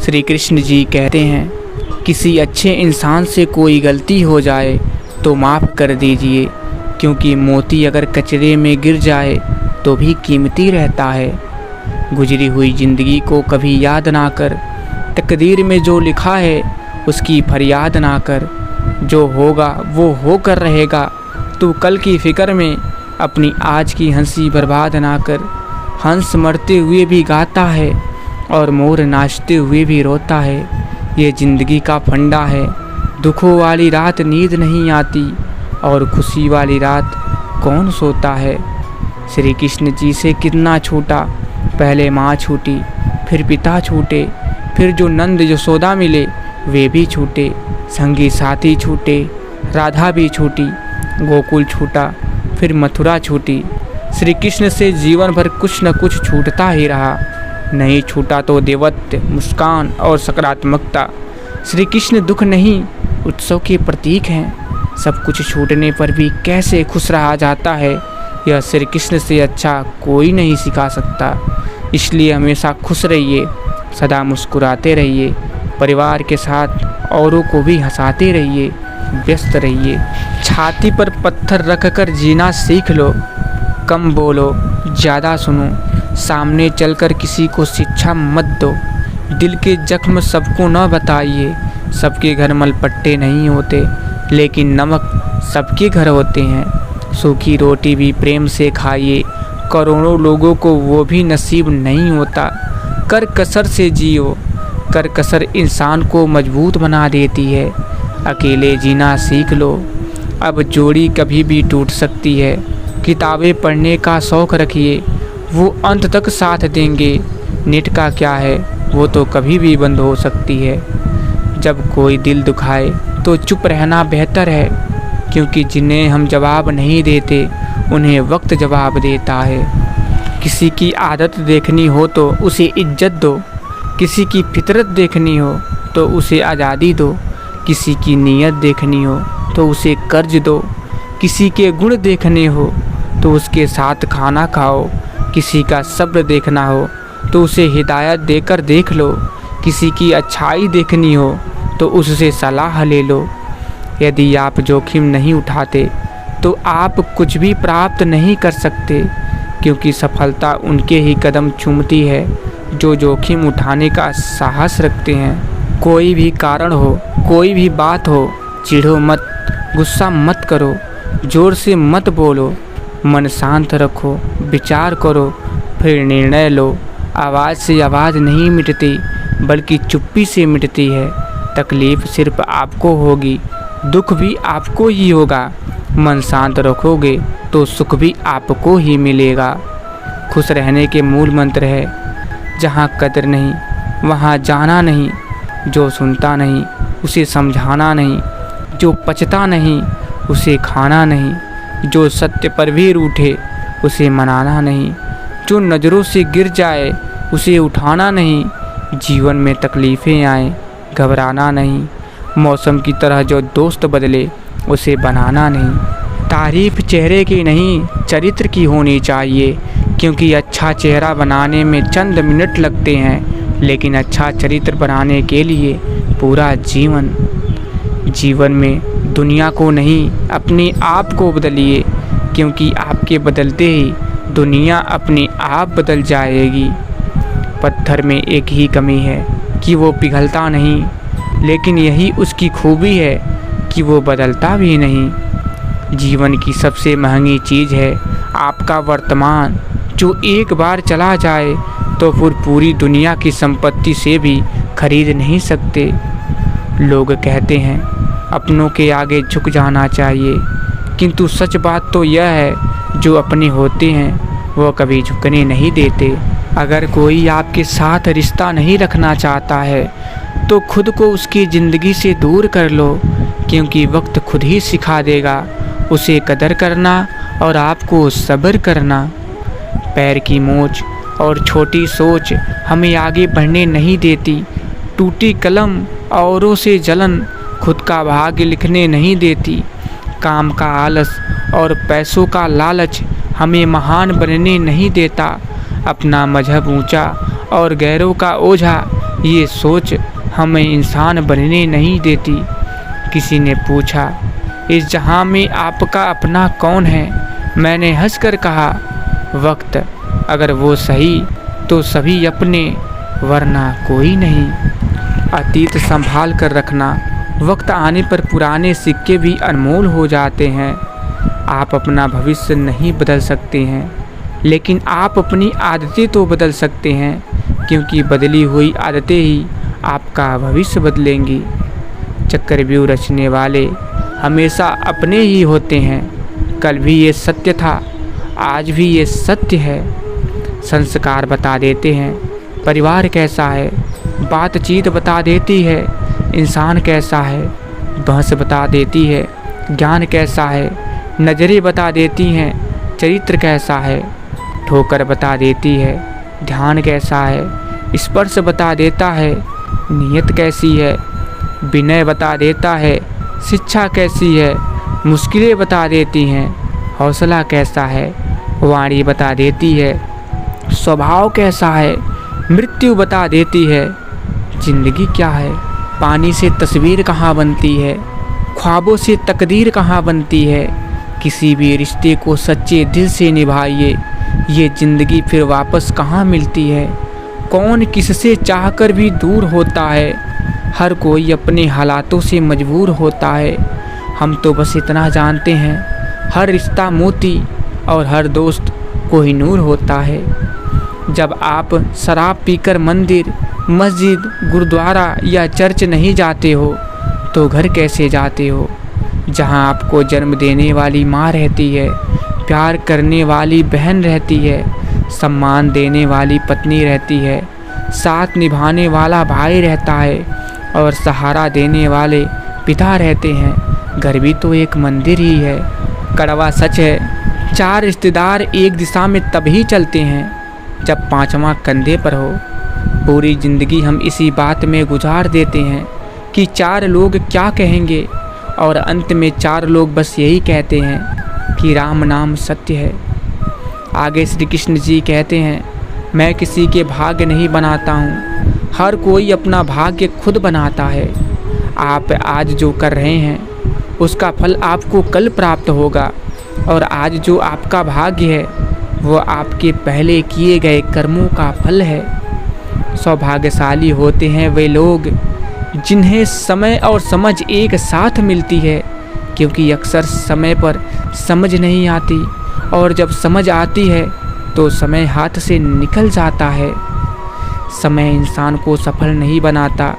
श्री कृष्ण जी कहते हैं, किसी अच्छे इंसान से कोई गलती हो जाए तो माफ़ कर दीजिए, क्योंकि मोती अगर कचरे में गिर जाए तो भी कीमती रहता है। गुजरी हुई ज़िंदगी को कभी याद ना कर, तकदीर में जो लिखा है उसकी फरियाद ना कर। जो होगा वो होकर रहेगा, तू कल की फ़िक्र में अपनी आज की हंसी बर्बाद ना कर। हंस मरते हुए भी गाता है और मोर नाचते हुए भी रोता है। ये ज़िंदगी का फंडा है, दुखों वाली रात नींद नहीं आती और खुशी वाली रात कौन सोता है। श्री कृष्ण जी से कितना छूटा, पहले माँ छूटी, फिर पिता छूटे, फिर जो नंद यशोदा मिले वे भी छूटे, संगी साथी छूटे, राधा भी छूटी, गोकुल छूटा, फिर मथुरा छूटी। श्री कृष्ण से जीवन भर कुछ न कुछ छूटता ही रहा। नहीं छूटा तो देवत्व, मुस्कान और सकारात्मकता। श्री कृष्ण दुख नहीं, उत्सव के प्रतीक हैं। सब कुछ छूटने पर भी कैसे खुश रहा जाता है, यह श्री कृष्ण से अच्छा कोई नहीं सिखा सकता। इसलिए हमेशा खुश रहिए, सदा मुस्कुराते रहिए, परिवार के साथ औरों को भी हंसाते रहिए, व्यस्त रहिए। छाती पर पत्थर रखकर जीना सीख लो, कम बोलो, ज़्यादा सुनो। सामने चलकर किसी को शिक्षा मत दो। दिल के जख्म सबको न बताइए। सबके घर मलपट्टे नहीं होते, लेकिन नमक सबके घर होते हैं। सूखी रोटी भी प्रेम से खाइए, करोड़ों लोगों को वो भी नसीब नहीं होता। कर कसर से जियो, कर कसर इंसान को मजबूत बना देती है। अकेले जीना सीख लो, अब जोड़ी कभी भी टूट सकती है। किताबें पढ़ने का शौक़ रखिए, वो अंत तक साथ देंगे। नेट का क्या है, वो तो कभी भी बंद हो सकती है। जब कोई दिल दुखाए तो चुप रहना बेहतर है, क्योंकि जिन्हें हम जवाब नहीं देते उन्हें वक्त जवाब देता है। किसी की आदत देखनी हो तो उसे इज्जत दो, किसी की फितरत देखनी हो तो उसे आज़ादी दो, किसी की नीयत देखनी हो तो उसे कर्ज दो, किसी के गुण देखने हो तो उसके साथ खाना खाओ, किसी का सब्र देखना हो तो उसे हिदायत देकर देख लो, किसी की अच्छाई देखनी हो तो उससे सलाह ले लो। यदि आप जोखिम नहीं उठाते तो आप कुछ भी प्राप्त नहीं कर सकते, क्योंकि सफलता उनके ही कदम चूमती है जो जोखिम उठाने का साहस रखते हैं। कोई भी कारण हो, कोई भी बात हो, चिढ़ो मत, गुस्सा मत करो, ज़ोर से मत बोलो, मन शांत रखो, विचार करो, फिर निर्णय लो। आवाज़ से आवाज़ नहीं मिटती, बल्कि चुप्पी से मिटती है। तकलीफ़ सिर्फ आपको होगी, दुख भी आपको ही होगा। मन शांत रखोगे तो सुख भी आपको ही मिलेगा। खुश रहने के मूल मंत्र है, जहाँ कदर नहीं वहाँ जाना नहीं, जो सुनता नहीं उसे समझाना नहीं, जो पचता नहीं उसे खाना नहीं, जो सत्य पर भी रूठे उसे मनाना नहीं, जो नज़रों से गिर जाए उसे उठाना नहीं। जीवन में तकलीफ़ें आए घबराना नहीं, मौसम की तरह जो दोस्त बदले उसे बनाना नहीं। तारीफ़ चेहरे की नहीं चरित्र की होनी चाहिए, क्योंकि अच्छा चेहरा बनाने में चंद मिनट लगते हैं, लेकिन अच्छा चरित्र बनाने के लिए पूरा जीवन। जीवन में दुनिया को नहीं अपने आप को बदलिए, क्योंकि आपके बदलते ही दुनिया अपने आप बदल जाएगी। पत्थर में एक ही कमी है कि वो पिघलता नहीं, लेकिन यही उसकी खूबी है कि वो बदलता भी नहीं। जीवन की सबसे महंगी चीज़ है आपका वर्तमान, जो एक बार चला जाए तो फिर पूरी दुनिया की संपत्ति से भी खरीद नहीं सकते। लोग कहते हैं अपनों के आगे झुक जाना चाहिए, किंतु सच बात तो यह है जो अपने होते हैं वो कभी झुकने नहीं देते। अगर कोई आपके साथ रिश्ता नहीं रखना चाहता है तो खुद को उसकी ज़िंदगी से दूर कर लो, क्योंकि वक्त खुद ही सिखा देगा उसे कदर करना और आपको सब्र करना। पैर की मोच और छोटी सोच हमें आगे बढ़ने नहीं देती। टूटी कलम औरों से जलन खुद का भाग्य लिखने नहीं देती। काम का आलस और पैसों का लालच हमें महान बनने नहीं देता। अपना मजहब ऊंचा और गैरों का ओझा ये सोच हमें इंसान बनने नहीं देती। किसी ने पूछा, इस जहां में आपका अपना कौन है? मैंने हंसकर कहा, वक्त। अगर वो सही तो सभी अपने, वरना कोई नहीं। अतीत संभाल कर रखना, वक्त आने पर पुराने सिक्के भी अनमोल हो जाते हैं। आप अपना भविष्य नहीं बदल सकते हैं, लेकिन आप अपनी आदतें तो बदल सकते हैं, क्योंकि बदली हुई आदतें ही आपका भविष्य बदलेंगी। चक्रव्यूह रचने वाले हमेशा अपने ही होते हैं। कल भी ये सत्य था, आज भी ये सत्य है। संस्कार बता देते हैं परिवार कैसा है, बातचीत बता देती है इंसान कैसा है, बहस बता देती है ज्ञान कैसा है, नज़रें बता देती हैं चरित्र कैसा है, ठोकर बता देती है ध्यान कैसा है, स्पर्श बता देता है नीयत कैसी है, विनय बता देता है शिक्षा कैसी है, मुश्किलें बता देती हैं हौसला कैसा है, वाणी बता देती है स्वभाव कैसा है, मृत्यु बता देती है जिंदगी क्या है। पानी से तस्वीर कहाँ बनती है, ख्वाबों से तकदीर कहाँ बनती है। किसी भी रिश्ते को सच्चे दिल से निभाइए, ये ज़िंदगी फिर वापस कहाँ मिलती है। कौन किससे चाहकर भी दूर होता है, हर कोई अपने हालातों से मजबूर होता है। हम तो बस इतना जानते हैं, हर रिश्ता मोती और हर दोस्त कोहिनूर होता है। जब आप शराब पीकर मंदिर, मस्जिद, गुरुद्वारा या चर्च नहीं जाते हो तो घर कैसे जाते हो, जहां आपको जन्म देने वाली माँ रहती है, प्यार करने वाली बहन रहती है, सम्मान देने वाली पत्नी रहती है, साथ निभाने वाला भाई रहता है और सहारा देने वाले पिता रहते हैं। घर भी तो एक मंदिर ही है। कड़वा सच है, 4 रिश्तेदार एक दिशा में तभी चलते हैं जब 5वां कंधे पर हो। पूरी ज़िंदगी हम इसी बात में गुजार देते हैं कि 4 लोग क्या कहेंगे, और अंत में 4 लोग बस यही कहते हैं कि राम नाम सत्य है। आगे श्री कृष्ण जी कहते हैं, मैं किसी के भाग्य नहीं बनाता हूँ, हर कोई अपना भाग्य खुद बनाता है। आप आज जो कर रहे हैं उसका फल आपको कल प्राप्त होगा, और आज जो आपका भाग्य है वो आपके पहले किए गए कर्मों का फल है। सौभाग्यशाली होते हैं वे लोग जिन्हें समय और समझ एक साथ मिलती है, क्योंकि अक्सर समय पर समझ नहीं आती, और जब समझ आती है तो समय हाथ से निकल जाता है। समय इंसान को सफल नहीं बनाता,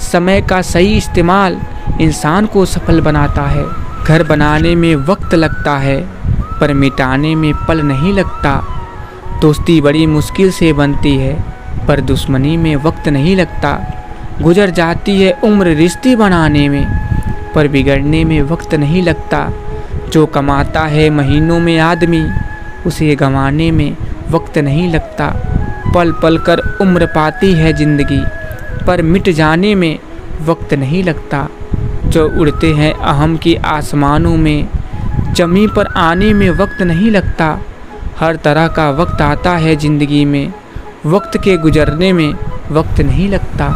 समय का सही इस्तेमाल इंसान को सफल बनाता है। घर बनाने में वक्त लगता है, पर मिटाने में पल नहीं लगता। दोस्ती बड़ी मुश्किल से बनती है, पर दुश्मनी में वक्त नहीं लगता। गुजर जाती है उम्र रिश्ते बनाने में, पर बिगड़ने में वक्त नहीं लगता। जो कमाता है महीनों में आदमी, उसे गंवाने में वक्त नहीं लगता। पल पल कर उम्र पाती है ज़िंदगी, पर मिट जाने में वक्त नहीं लगता। जो उड़ते हैं अहम के आसमानों में, ज़मीं पर आने में वक्त नहीं लगता। हर तरह का वक्त आता है ज़िंदगी में, वक्त के गुजरने में वक्त नहीं लगता।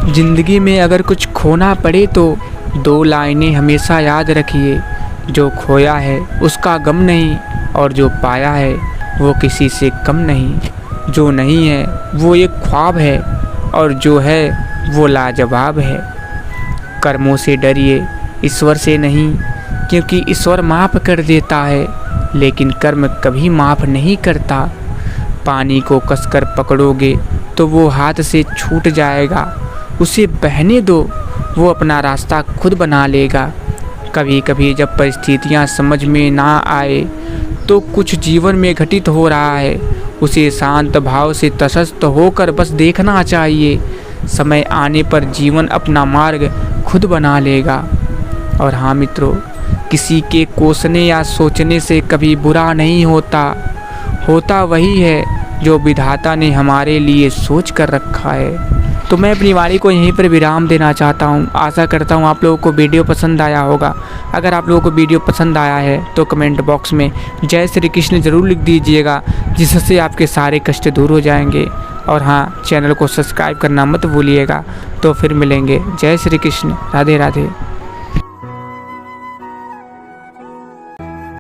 ज़िंदगी में अगर कुछ खोना पड़े तो 2 लाइनें हमेशा याद रखिए, जो खोया है उसका गम नहीं, और जो पाया है वो किसी से कम नहीं। जो नहीं है वो एक ख्वाब है, और जो है वो लाजवाब है। कर्मों से डरिए, ईश्वर से नहीं, क्योंकि ईश्वर माफ़ कर देता है, लेकिन कर्म कभी माफ़ नहीं करता। पानी को कसकर पकड़ोगे तो वो हाथ से छूट जाएगा, उसे बहने दो, वो अपना रास्ता खुद बना लेगा। कभी कभी जब परिस्थितियाँ समझ में ना आए तो कुछ जीवन में घटित हो रहा है, उसे शांत भाव से तटस्थ होकर बस देखना चाहिए। समय आने पर जीवन अपना मार्ग खुद बना लेगा। और हाँ मित्रों, किसी के कोसने या सोचने से कभी बुरा नहीं होता, होता वही है जो विधाता ने हमारे लिए सोच कर रखा है। तो मैं अपनी वाणी को यहीं पर विराम देना चाहता हूँ। आशा करता हूँ आप लोगों को वीडियो पसंद आया होगा। अगर आप लोगों को वीडियो पसंद आया है तो कमेंट बॉक्स में जय श्री कृष्ण ज़रूर लिख दीजिएगा, जिससे आपके सारे कष्ट दूर हो जाएंगे। और हाँ, चैनल को सब्सक्राइब करना मत भूलिएगा। तो फिर मिलेंगे। जय श्री कृष्ण, राधे राधे।